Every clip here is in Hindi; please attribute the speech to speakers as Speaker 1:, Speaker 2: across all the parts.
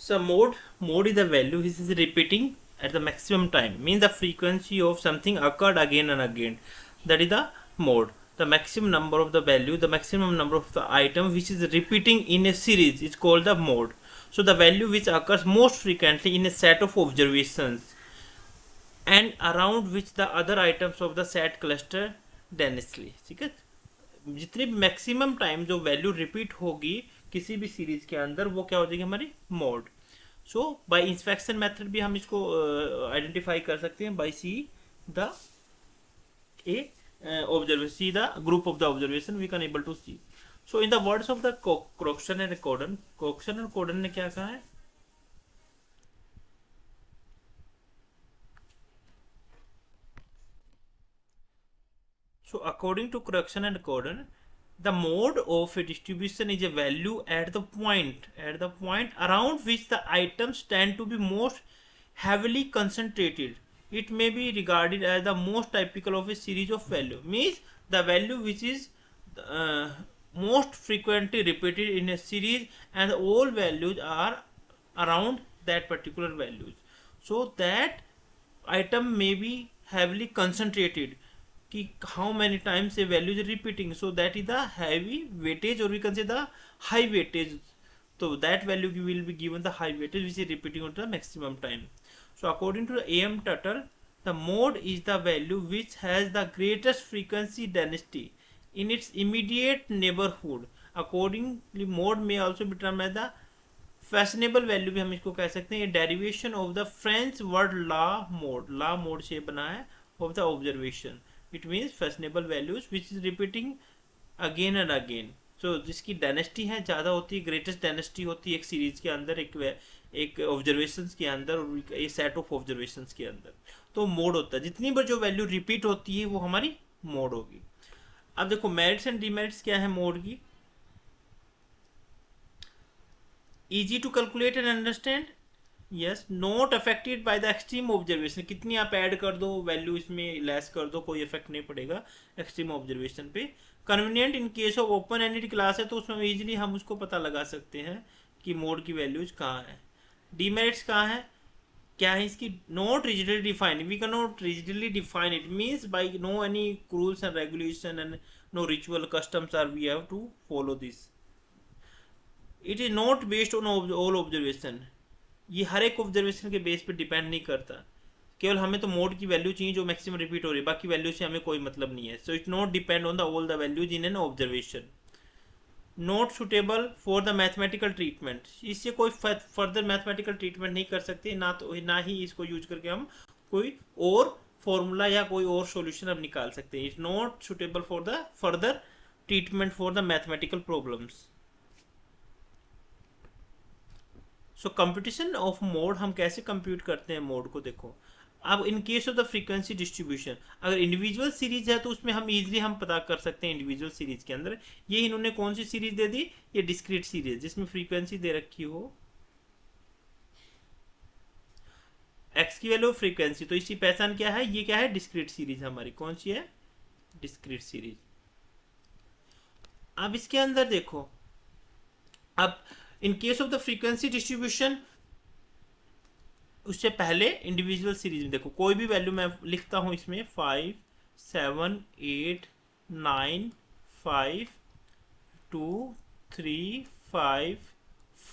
Speaker 1: So mode is the value which is repeating at the maximum time. Means the frequency of something occurred again and again. That is the mode. The maximum number of the value, the maximum number of the item which is repeating in a series is called the mode. So the value which occurs most frequently in a set of observations and around which the other items of the set cluster densely. ठीक है, जितनी मैक्सिमम टाइम जो वैल्यू रिपीट होगी किसी भी सीरीज के अंदर वो क्या हो जाएगी हमारी mode. So by inspection method भी हम इसको आइडेंटिफाई कर सकते हैं by see the a observation, see the group of the observation we can able to see. So in the words of the Croxton and Gordon ने क्या कहा है? So according to Croxton and Gordon, the mode of a distribution is a value at the point around which the items tend to be most heavily concentrated. It may be regarded as the most typical of a series of value. Means the value which is most frequently repeated in a series and all values are around that particular values. So that item may be heavily concentrated. कि how many times a value is repeating, so that is the heavy weightage or we can say the high weightage. So that value will be given the high weightage which is repeating on the maximum time. So according to the AM Tuttle, the mode is the value which has the greatest frequency density in its immediate neighborhood. Accordingly, mode may also be termed as the fashionable value भी हम इसको कह सकते हैं. ये derivation of the French word la mode से बना है of the observation. It means fashionable values which is repeating again and again. So जिसकी डेनेस्टी है ज़्यादा होती है, ग्रेटेस्ट डेनेस्टी होती है एक सीरीज के अंदर, एक ऑब्जर्वेशंस के अंदर और एक सेट ऑफ ऑब्जर्वेशंस के अंदर, तो मोड होता है. जितनी बार जो वैल्यू रिपीट होती है वो हमारी मोड होगी. अब देखो मेरिट्स एंड डिमेरिट्स क्या है मोड की. Easy to calculate and understand. Yes, not affected by the extreme observation. कितनी आप ऐड कर दो वैल्यू इसमें लेस कर दो कोई इफेक्ट नहीं पड़ेगा एक्सट्रीम ऑब्जर्वेशन पे. Convenient in case of open ended class है तो उसमें इजीली हम उसको पता लगा सकते हैं कि मोड की वैल्यूज कहाँ है. डीमेरिट्स कहाँ है, क्या है इसकी. Not rigidly defined, we can not rigidly define it. Means by no any rules and regulation and no ritual customs or we have to follow this. It is not based on all observation. ये हर एक ऑब्जर्वेशन के बेस पे डिपेंड नहीं करता. केवल हमें तो मोड की वैल्यू चाहिए जो मैक्सिमम रिपीट हो रही है, बाकी वैल्यू से हमें कोई मतलब नहीं है. So it not depend on the all the values in an observation. Not suitable for the mathematical treatment. इससे कोई फर्दर मैथमेटिकल ट्रीटमेंट नहीं कर सकते, ना ही इसको यूज करके हम कोई और फॉर्मूला या कोई और सॉल्यूशन अब निकाल सकते हैं. It's not suitable for the further treatment for the mathematical problems. So computation of mode हम कैसे कंप्यूट करते हैं मोड को. देखो अब in case of the frequency distribution, अगर इंडिविजुअल सीरीज है तो उसमें हम इजीली हम पता कर सकते हैं इंडिविजुअल सीरीज के अंदर. ये इन्होंने कौन सी सीरीज दे दी, ये डिस्क्रीट सीरीज जिसमें फ्रीक्वेंसी दे रखी हो एक्स की वैल्यू फ्रीक्वेंसी. तो इसकी पहचान क्या है, ये क्या है, डिस्क्रीट सीरीज हमारी. कौन सी है, डिस्क्रीट सीरीज. अब इसके अंदर देखो, अब in case of the frequency distribution उससे पहले इंडिविजुअल सीरीज में देखो कोई भी वैल्यू मैं लिखता हूं इसमें 5 7 8 9 5 2 3 5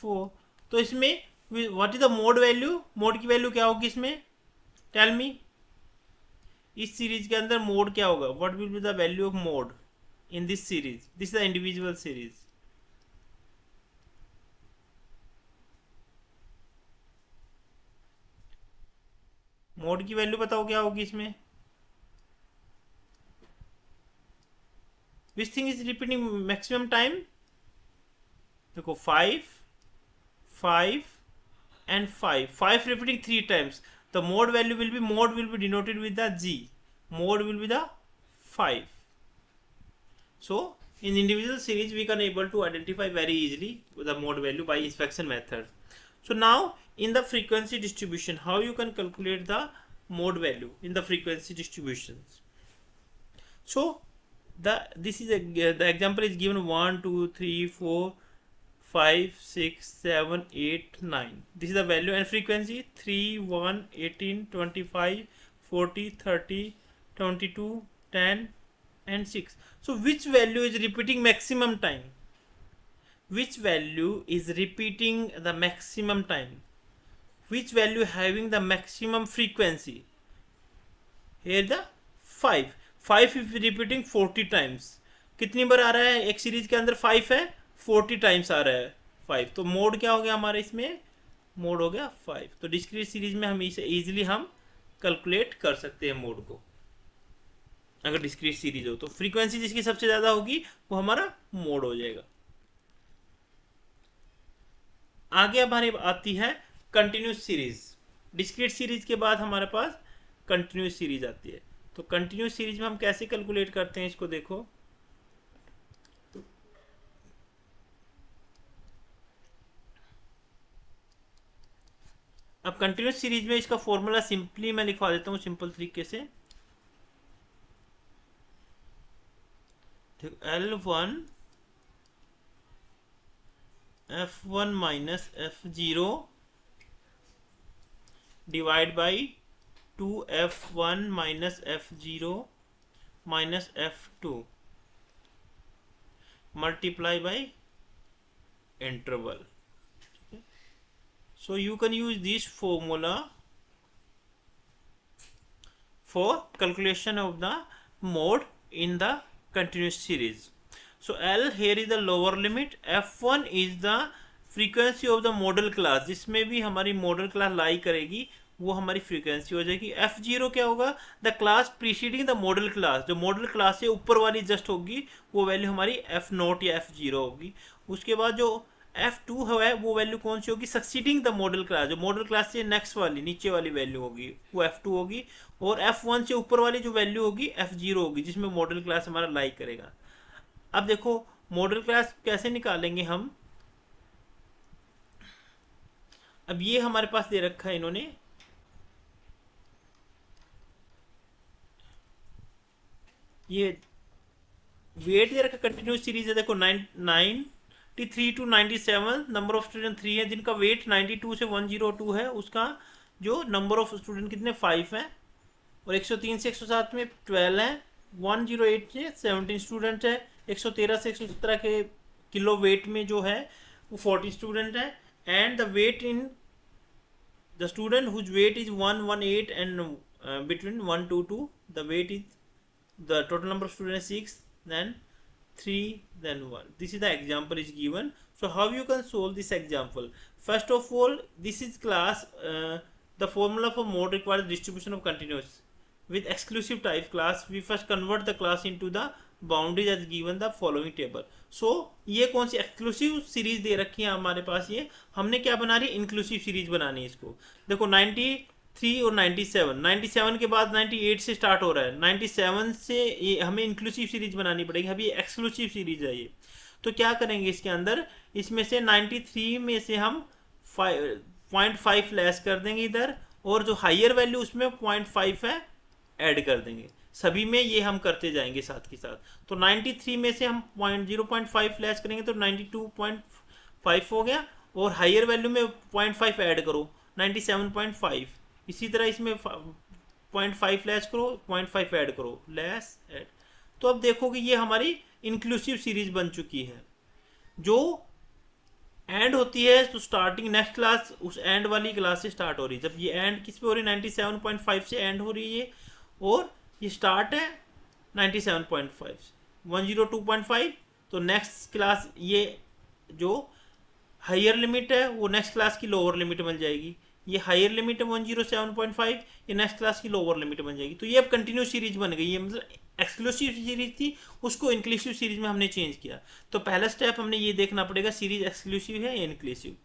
Speaker 1: 4. तो इसमें what is the mode value, mode की वैल्यू क्या होगी इसमें, टेल मी. इस सीरीज के अंदर मोड क्या होगा, what will be the value of mode in this series. This is the individual series. Mode की वैल्यू बताओ क्या होगी इसमें. Which thing is repeating maximum time. देखो 5 5 and 5 repeating 3 times. The mode value will be denoted with the G. Mode will be the 5. So in individual series we can able to identify very easily the mode value by inspection method. So now in the frequency distribution, how you can calculate the mode value in the frequency distributions. So the example is given 1 2 3 4 5 6 7 8 9. This is the value and frequency 3 1 18 25 40 30 22 10 and 6. So which value is repeating maximum time? Which value is repeating the maximum time? Which value having the maximum frequency? Here the 5. 5 is repeating 40 times. कितनी बार आ रहा है एक सीरीज के अंदर? 5 है, 40 टाइम्स आ रहा है 5. तो मोड क्या हो गया हमारे इसमें? मोड हो गया 5. तो डिस्क्रीट सीरीज में हम इसे इजीली हम कैलकुलेट कर सकते हैं मोड को, अगर डिस्क्रीट सीरीज हो. तो फ्रीक्वेंसी जिसकी सबसे ज़्यादा होगी वो हमारा मोड हो जाएगा. आगे हमारी आती है कंटिन्यूस सीरीज. डिस्क्रीट सीरीज के बाद हमारे पास कंटिन्यूस सीरीज आती है. तो कंटिन्यूस सीरीज में हम कैसे कैलकुलेट करते हैं इसको देखो. अब कंटिन्यूस सीरीज में इसका फॉर्मूला सिंपली मैं लिखवा देता हूँ सिंपल तरीके से. L1 F1 minus F0 divide by 2F1 minus F0 minus F2 multiply by interval. So you can use this formula for calculation of the mode in the continuous series. So L here is the lower limit. F1 is the frequency of the model class. जिसमें भी हमारी model class लाई करेगी वो हमारी फ्रीक्वेंसी हो जाएगी. F0 क्या होगा? The class preceding the model class. जो मॉडल क्लास से ऊपर वाली जस्ट होगी वो वैल्यू हमारी F0 या F0 होगी. उसके बाद जो F2 है वो वैल्यू कौन सी होगी? Succeeding the model class. जो मॉडल क्लास से नेक्स्ट वाली नीचे वाली वैल्यू होगी वो F2 होगी. और F1 से ऊपर वाली जो वैल्यू होगी F0 होगी, जिसमें मॉडल क्लास हमारा लाई करेगा. अब देखो मॉडल क्लास कैसे निकालेंगे हम. अब ये हमारे पास दे रखा है इन्होंने, ये वेट दे रखा कंटिन्यूस सीरीज है. देखो 93 to 97 नंबर ऑफ स्टूडेंट 3 है, जिनका वेट 92 से 102 है. उसका जो नंबर ऑफ स्टूडेंट कितने 5 हैं. और 103 से 107 में 12 है. 108 से 17 स्टूडेंट है. 113 से 117 के किलो वेट में जो है वो 40 स्टूडेंट है. And the weight in the student whose weight is 118 and between 1 to 2 the weight is the total number of students 6, then 3, then 1. This is the example is given. So how you can solve this example? First of all, this is class the formula for mode requires distribution of continuous with exclusive type class. We first convert the class into the boundaries as given the following table. So ये कौन सी एक्सक्लूसिव सीरीज दे रखी है हमारे पास. ये हमने क्या बना रही है? इंक्लूसिव सीरीज बनानी है. इसको देखो 93 और 97 के बाद 98 से स्टार्ट हो रहा है. 97 से ये हमें इंक्लूसिव सीरीज बनानी पड़ेगी. अभी एक्सक्लूसिव सीरीज है ये. तो क्या करेंगे इसके अंदर, इसमें से 93 में से हम 0.5 लेस कर देंगे इधर, और जो हायर वैल्यू उसमें 0.5 है ऐड कर देंगे. सभी में ये हम करते जाएंगे साथ के साथ. तो 93 में से हम 0.5 लेस करेंगे तो 92.5 हो गया, और हायर वैल्यू में 0.5 ऐड करो 97.5. इसी तरह इसमें 0.5 लेस करो, 0.5 ऐड करो, लेस ऐड. तो अब देखोगे ये हमारी इंक्लूसिव सीरीज बन चुकी है. जो एंड होती है तो स्टार्टिंग नेक्स्ट क्लास उस एंड वाली क्लास से स्टार्ट हो रही है. जब ये एंड किस पे हो रही है? 97.5 से एंड हो रही है, और ये स्टार्ट है 97.5 102.5. तो नेक्स्ट क्लास ये जो हायर लिमिट है वो नेक्स्ट क्लास की लोअर लिमिट बन जाएगी. ये हायर लिमिट है 107.5, ये नेक्स्ट क्लास की लोअर लिमिट बन जाएगी. तो ये अब कंटिन्यूस सीरीज बन गई है. मतलब एक्सक्लूसिव सीरीज थी उसको इंक्लूसिव सीरीज में हमने चेंज किया. तो पहला स्टेप हमने ये देखना पड़ेगा सीरीज एक्सक्लूसिव है या इंक्लूसिव.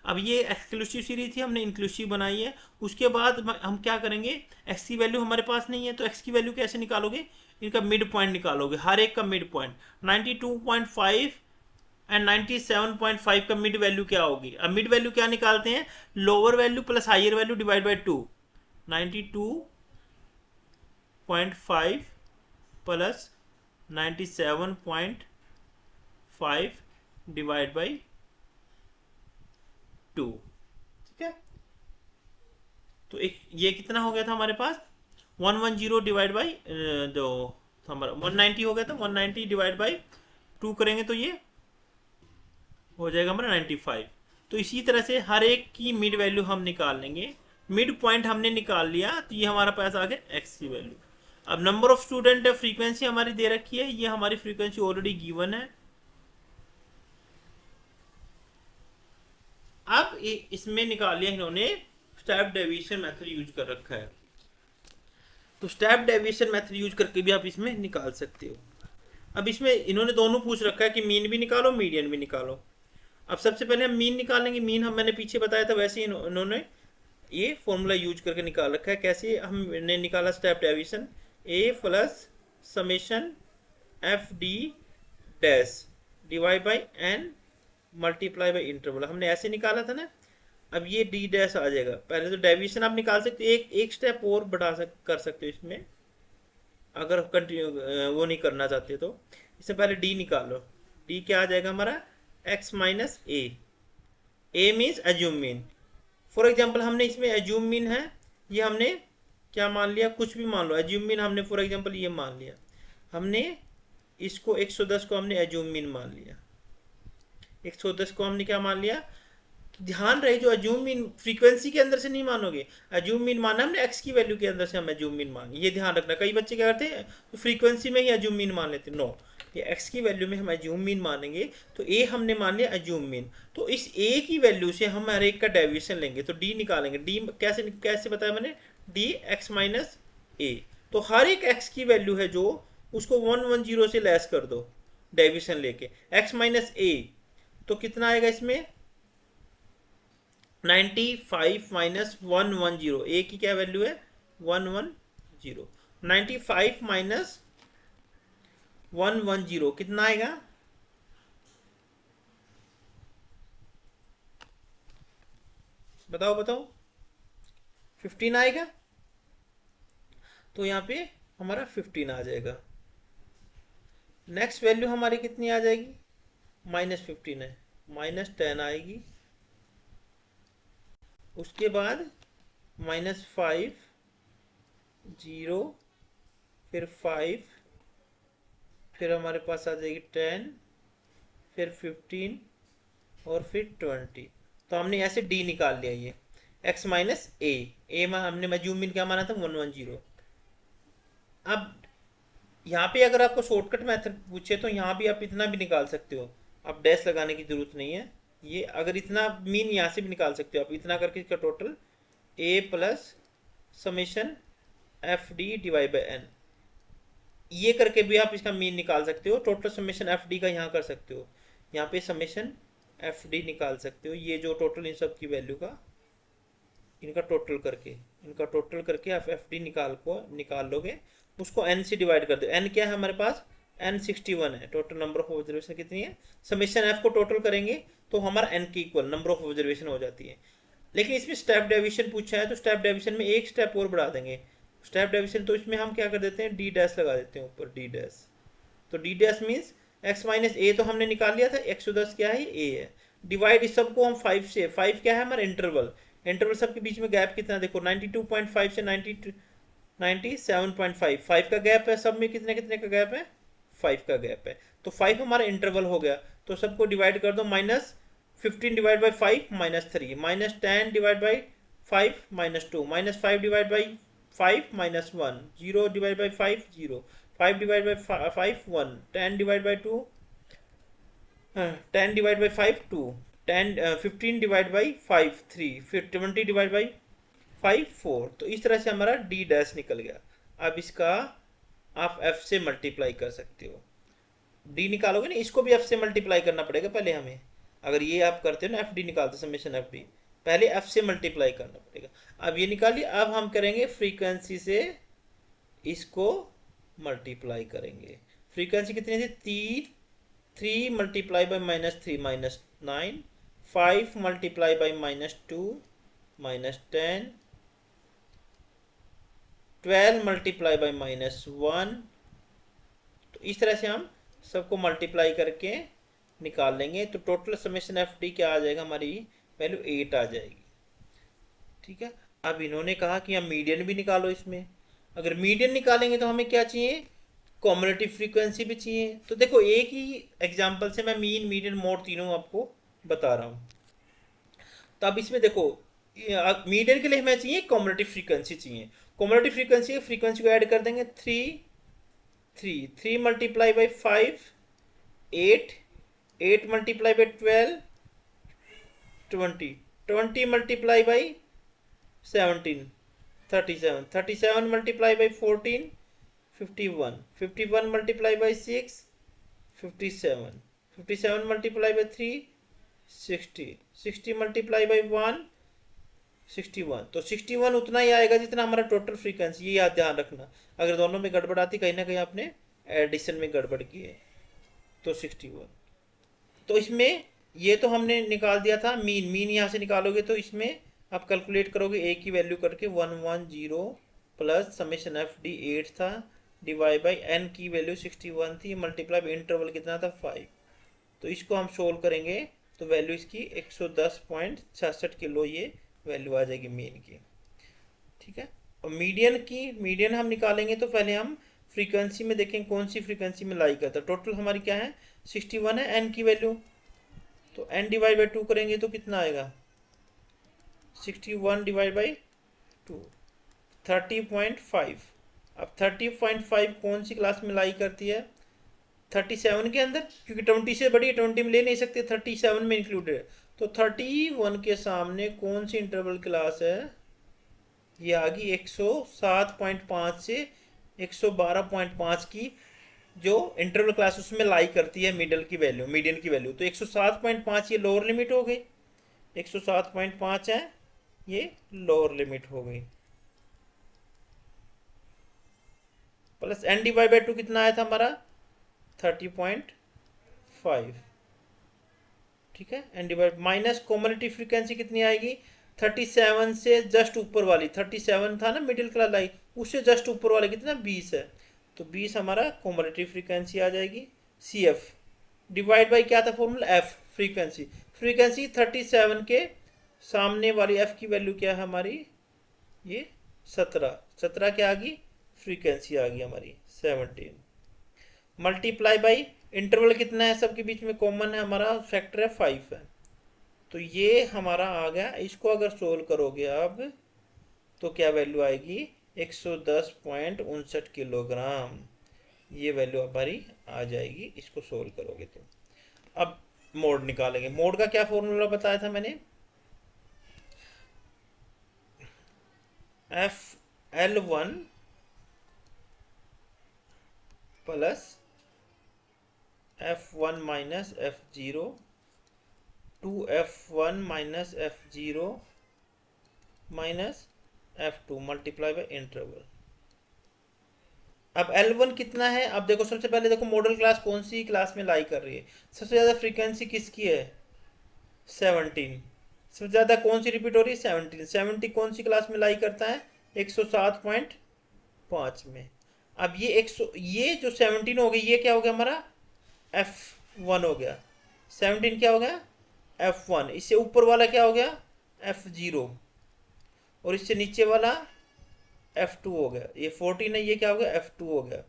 Speaker 1: अब ये एक्सक्लूसिव सीरीज थी, हमने इंक्लूसिव बनाई है. उसके बाद हम क्या करेंगे, एक्स की वैल्यू हमारे पास नहीं है तो एक्स की वैल्यू कैसे निकालोगे? इनका मिड पॉइंट निकालोगे, हर एक का मिड पॉइंट. 92.5 एंड 97.5 का मिड वैल्यू क्या होगी? अब मिड वैल्यू क्या निकालते हैं? Lower value plus higher value divide by 2. 92.5 plus 97.5 divide by 2, ठीक है। तो एक ये कितना हो गया था हमारे पास, 110 डिवाइड बाई जो हमारा 190 हो गया था, 190 डिवाइड बाई 2 करेंगे तो ये हो जाएगा हमारा 95। तो इसी तरह से हर एक की मिड वैल्यू हम निकाल लेंगे। मिड पॉइंट हमने निकाल लिया तो ये हमारा पास आ गया एक्स की वैल्यू। अब नंबर ऑफ स्टूडेंट है, फ्रीक्वेंसी हमारी दे रखी है, ये हमारी फ्रीक्वेंसी ऑलरेडी गिवन है। अब इसमें निकाल लिया इन्होंने, स्टेप डेविएशन मेथड यूज कर रखा है, तो स्टेप डेविएशन मेथड यूज करके भी आप इसमें निकाल सकते हो। अब इसमें इन्होंने दोनों पूछ रखा है कि मीन भी निकालो मीडियन भी निकालो। अब सबसे पहले हम मीन निकालेंगे। मीन हम मैंने पीछे बताया था, वैसे ही इन्होंने ये फॉर्मूला यूज करके निकाल रखा है। कैसे हमने निकाला, step deviation A plus summation F D dash divide by N multiply by interval, हमने ऐसे निकाला था ना। अब ये डी डैश आ जाएगा। पहले तो डेविएशन आप निकाल सकते हो, एक स्टेप और कर सकते हो इसमें, अगर कंटिन्यू वो नहीं करना चाहते तो। इससे पहले डी निकालो। डी क्या आ जाएगा हमारा, x minus A means assume mean. For example हमने इसमें एज्यूम मीन है, ये हमने क्या मान लिया, कुछ भी मान लो। एज्यूम मीन हमने फॉर एग्जाम्पल ये मान लिया, हमने इसको 110 को हमने एज्यूम मीन मान लिया। 110 को हमने क्या मान लिया, ध्यान रहे जो एज्यूम मीन फ्रीक्वेंसी के अंदर से नहीं मानोगे। एज्यूम मीन माना हमने एक्स की वैल्यू के अंदर से, हम एज्यूम मीन मान, ये ध्यान रखना। कई बच्चे क्या करते हैं तो फ्रीक्वेंसी में ही एज्यूम मीन मान लेते हैं। नो, ये एक्स की वैल्यू में हम एज्यूम मीन मानेंगे। तो ए हमने मान लिया एज्यूम मीन, तो इस ए की वैल्यू से हम हर एक का डेविएशन लेंगे, तो डी निकालेंगे। डी कैसे कैसे बताया मैंने, डी एक्स माइनस ए। तो हर एक एक्स की वैल्यू है जो, उसको 110 से लेस कर दो डेविएशन लेके। एक्स माइनस ए तो कितना आएगा इसमें, 95 माइनस 110। ए की क्या वैल्यू है 110। 95 माइनस 110 कितना आएगा, बताओ बताओ, 15 आएगा। तो यहाँ पे हमारा 15 आ जाएगा। नेक्स्ट वैल्यू हमारी कितनी आ जाएगी, -15 है, -10 आएगी। उसके बाद -5 0 फिर 5 फिर हमारे पास आ जाएगी 10 फिर 15 और फिर 20। तो हमने ऐसे डी निकाल लिया। ये x माइनस ए में हमने एज्यूम क्या माना था 110। अब यहाँ पे अगर आपको शॉर्टकट मेथड पूछे तो यहाँ भी आप इतना भी निकाल सकते हो, आप डैश लगाने की जरूरत नहीं है। ये अगर इतना मीन यहाँ से भी निकाल सकते हो आप, इतना करके इसका total A plus summation F D divide by N, ये करके भी आप इसका मीन निकाल सकते हो। टोटल समेशन एफ डी का यहाँ कर सकते हो, यहाँ पे समेशन एफ डी निकाल सकते हो। ये जो टोटल इन सब की वैल्यू का इनका टोटल करके आप एफ डी निकाल लोगे, उसको एन से डिवाइड कर दो। एन क्या है हमारे पास, एन 61 है। टोटल नंबर ऑफ ऑब्जर्वेशन कितनी है, समेशन एफ को टोटल करेंगे तो हमारा एन के इक्वल नंबर ऑफ ऑब्जर्वेशन हो जाती है। लेकिन इसमें स्टेप डेविएशन पूछा है, तो स्टेप डेविएशन में एक स्टेप और बढ़ा देंगे। स्टेप डेविएशन तो इसमें हम क्या कर देते हैं, डी डैश लगा देते हैं ऊपर, डी डैश। तो D dash means X minus A तो हमने निकाल लिया था, 110 क्या है ए है, डिवाइड इस सबको हम 5 से, 5 क्या है हमारा इंटरवल, इंटरवल सबके बीच में गैप कितना देखो 92.5 से 97.5, 5 का गैप है सब में, कितने कितने का गैप है 5 का गैप है। तो 5 हमारा इंटरवल हो गया, तो सबको डिवाइड कर दो। -15 divide by 5 -3, -10 divide by 5 -2, -5 divide by 5 -1, 0 divide by 5 0, 5 divide by 5 1, 10 divide by 2 10 divide by 5 2, 15 divide by 5 3, फिर 20 डिवाइड बाई 5 4। तो इस तरह से हमारा डी डैश निकल गया। अब इसका आप एफ से मल्टीप्लाई कर सकते हो। डी निकालोगे ना, इसको भी एफ से मल्टीप्लाई करना पड़ेगा पहले हमें। अगर ये आप करते हो ना, एफ डी निकालते समेशन एफ डी, पहले एफ से मल्टीप्लाई करना पड़ेगा। अब ये निकालिए। अब हम करेंगे फ्रीक्वेंसी से इसको मल्टीप्लाई करेंगे। फ्रीक्वेंसी कितनी थी, 3 multiply by -3 -9, 5 multiply by -2 -10, 12 multiply by -1। तो इस तरह से हम सबको मल्टीप्लाई करके निकाल लेंगे। तो टोटल समेशन एफ डी क्या आ जाएगा हमारी, वैल्यू 8 आ जाएगी। ठीक है, अब इन्होंने कहा कि हम मीडियन भी निकालो इसमें। अगर मीडियन निकालेंगे तो हमें क्या चाहिए, कॉम्युलेटिव फ्रीक्वेंसी भी चाहिए। तो देखो एक ही एग्जांपल से मैं मीन मीडियन मोड तीनों आपको बता रहा हूँ। तो अब इसमें देखो, मीडियन के लिए हमें चाहिए कॉम्युलेटिव फ्रीक्वेंसी चाहिए। कॉम्युलेटिव फ्रीक्वेंसी को ऐड कर देंगे, 3 multiply by 5 8, 8 multiply by 12 20, 20 multiply by 17 37, 37 multiply by 14 51, 51 multiply by 6 57, 57 multiply by 3 60, 60 multiply by 1 61। तो 61 उतना ही आएगा जितना हमारा टोटल फ्रीक्वेंसी। ये याद ध्यान रखना, अगर दोनों में गड़बड़ आती कहीं ना कहीं आपने एडिशन में गड़बड़ की है। तो 61, तो इसमें ये तो हमने निकाल दिया था मीन यहाँ से निकालोगे तो इसमें आप कैलकुलेट करोगे ए की वैल्यू करके 110 प्लस समेशन एफ डी 8 था, डिवाइड बाई एन की वैल्यू 61 थी, मल्टीप्लाई बाई इंटरवल कितना था 5। तो इसको हम सोल्व करेंगे तो वैल्यू इसकी 110.66 किलो ये वैल्यू आ जाएगी मीन की। ठीक है, और मीडियन हम निकालेंगे तो पहले हम फ्रीक्वेंसी में देखें कौन सी फ्रीक्वेंसी में लाई करता है। टोटल हमारी क्या है, 61 है एन की वैल्यू। तो एन डिवाइड बाई 2 करेंगे तो कितना आएगा, 61 डिवाइड बाई 2 30.5। अब 30.5 कौन सी क्लास में लाई करती है, 37 के अंदर, क्योंकि 20 से बड़ी 20 में ले नहीं सकते, 37 में इंक्लूडेड है। तो 31 के सामने कौन सी इंटरवल क्लास है, ये आ गई 107.5 से 112.5 की जो इंटरवल क्लास उसमें लाई करती है मीडियन की वैल्यू। तो 107.5 ये लोअर लिमिट हो गई, 107.5 है ये लोअर लिमिट हो गई, प्लस एन डिवाइड बाई 2 कितना आया था हमारा 30.5। ठीक है, N divide minus cumulative frequency कितनी आएगी, 37 से जस्ट ऊपर वाली, 37 था ना मिडिल क्लास लाई, उससे जस्ट ऊपर वाले कितना 20 है। तो 20 हमारा कॉम्युलेटिव फ्रीक्वेंसी आ जाएगी। सी एफ डिवाइड बाई क्या था फॉर्मूला, एफ फ्रीक्वेंसी 37 के सामने वाली एफ की वैल्यू क्या है हमारी, ये 17 क्या आ गई, फ्रीक्वेंसी आ गई हमारी 17, मल्टीप्लाई बाई इंटरवल कितना है, सबके बीच में कॉमन है हमारा फैक्टर है 5 है। तो ये हमारा आ गया। इसको अगर सोल्व करोगे अब तो क्या वैल्यू आएगी, 110.59 किलोग्राम ये वैल्यू हमारी आ जाएगी इसको सोल्व करोगे तो। अब मोड निकालेंगे। मोड का क्या फॉर्मूला बताया था मैंने, FL1 plus F1 minus F0 2F1 minus F0 minus F2 multiply by interval. अब L1 कितना है, अब देखो सबसे पहले देखो मॉडल क्लास कौन सी क्लास में लाई कर रही है, सबसे ज़्यादा फ्रीक्वेंसी किसकी है 17, सबसे ज़्यादा कौन सी रिपीट हो रही है 70 कौन सी क्लास में लाई करता है 107.5 में। अब ये ये जो 17 हो गई ये क्या हो गया हमारा F1 हो गया, 17 क्या हो गया F1, इससे ऊपर वाला क्या हो गया F0 और इससे नीचे वाला F2 हो गया। ये 14 है, ये क्या हो गया F2 हो गया।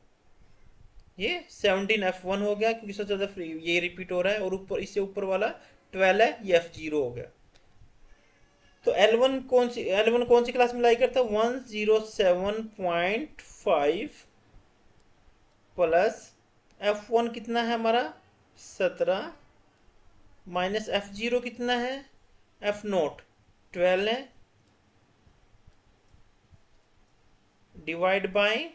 Speaker 1: ये 17 F1 हो गया क्योंकि सबसे ज़्यादा ये रिपीट हो रहा है, और ऊपर इससे ऊपर वाला 12 है, ये F0 हो गया। तो L1 कौन सी क्लास में लाई करता है 107.5 प्लस F1 कितना है हमारा 17 माइनस F0 कितना है F0 12 है, डिवाइड बाई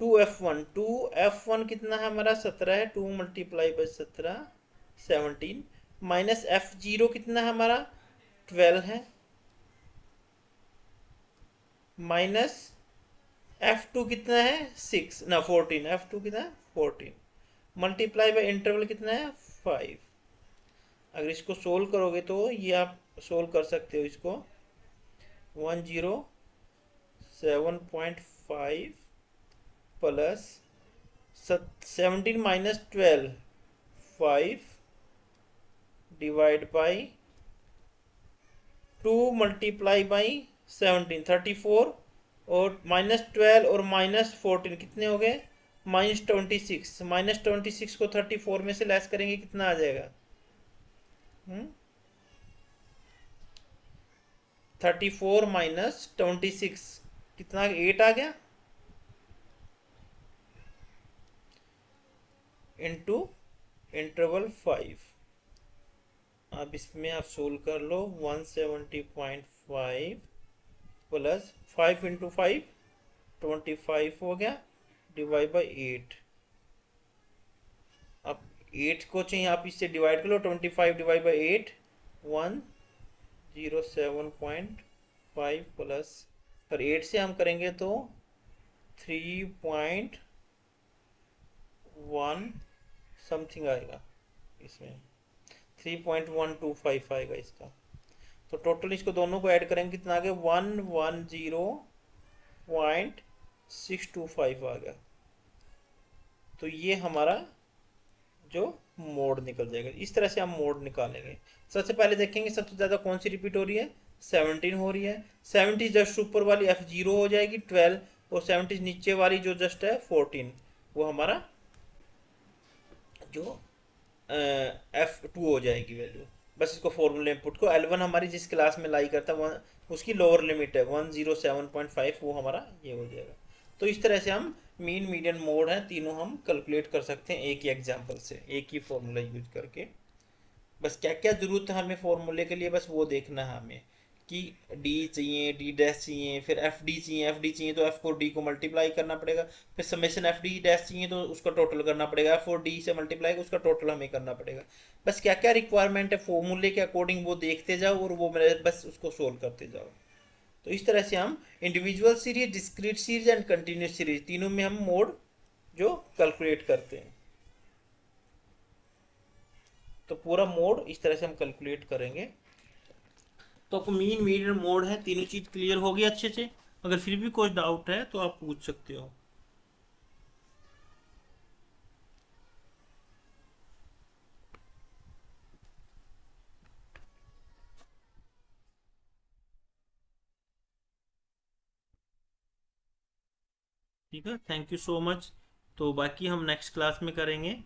Speaker 1: 2F1 कितना है हमारा 17 है, 2 मल्टीप्लाई बाई 17 17 माइनस F0 कितना है हमारा 12 है, माइनस F2 कितना है 6 ना 14, F2 कितना है 14 मल्टीप्लाई बाई इंटरवल कितना है 5। अगर इसको सोल्व करोगे तो ये आप सोल्व कर सकते हो इसको 107.5 plus 17 minus 12 5 divide by 2 multiply by 17 34 और -12 और -14 कितने हो गए -26। -26 को 34 में से लेस करेंगे कितना आ जाएगा 34 -26 कितना 8 आ गया इंटू इंटरवल 5। अब इसमें आप सोल्व कर लो 170.5 प्लस 5 इंटू 5 25 हो गया डिवाइड बाई 8। अब 8 को चाहिए आप इससे डिवाइड कर लो 25 डिवाइड बाई 8 107.5 प्लस पर 8 से हम करेंगे तो 3.1 समथिंग आएगा इसमें 3.125 आएगा इसका। तो टोटल इसको दोनों को ऐड करेंगे कितना आ गया 110.625 आ गया। तो ये हमारा जो मोड निकल जाएगा। इस तरह से हम मोड निकालेंगे। सबसे पहले देखेंगे सबसे ज़्यादा कौन सी रिपीट हो रही है 17 हो रही है। 70 जस्ट ऊपर वाली F0 हो जाएगी 12 और 70 नीचे वाली जो जस्ट है 14 वो हमारा जो F2 हो जाएगी वैल्यू। बस इसको फॉर्मूले इनपुट को L1 हमारी जिस क्लास में लाई करता है उसकी लोअर लिमिट है 107.5 वो हमारा ये हो जाएगा। तो इस तरह से हम मीन मीडियन मोड है तीनों हम कैलकुलेट कर सकते हैं एक ही एग्जांपल से एक ही फॉर्मूला यूज करके। बस क्या क्या जरूरत है हमें फॉर्मूले के लिए बस वो देखना है हमें कि डी चाहिए डी डैश चाहिए फिर एफ डी चाहिए तो एफ को डी को मल्टीप्लाई करना पड़ेगा फिर समेशन एफ डी डैश चाहिए तो उसका टोटल करना पड़ेगा एफ और डी से मल्टीप्लाई उसका टोटल हमें करना पड़ेगा। बस क्या क्या रिक्वायरमेंट है फॉर्मूले के अकॉर्डिंग वो देखते जाओ और वो मेरे बस उसको सोल्व करते जाओ। तो इस तरह से हम individual series discrete series and continuous series तीनों में हम मोड जो कैलकुलेट करते हैं। तो पूरा मोड इस तरह से हम कैलकुलेट करेंगे। तो आपको मीन मीडियन मोड है तीनों चीज क्लियर होगी अच्छे से। अगर फिर भी कोई डाउट है तो आप पूछ सकते हो। ठीक है थैंक यू सो मच। तो बाकी हम नेक्स्ट क्लास में करेंगे।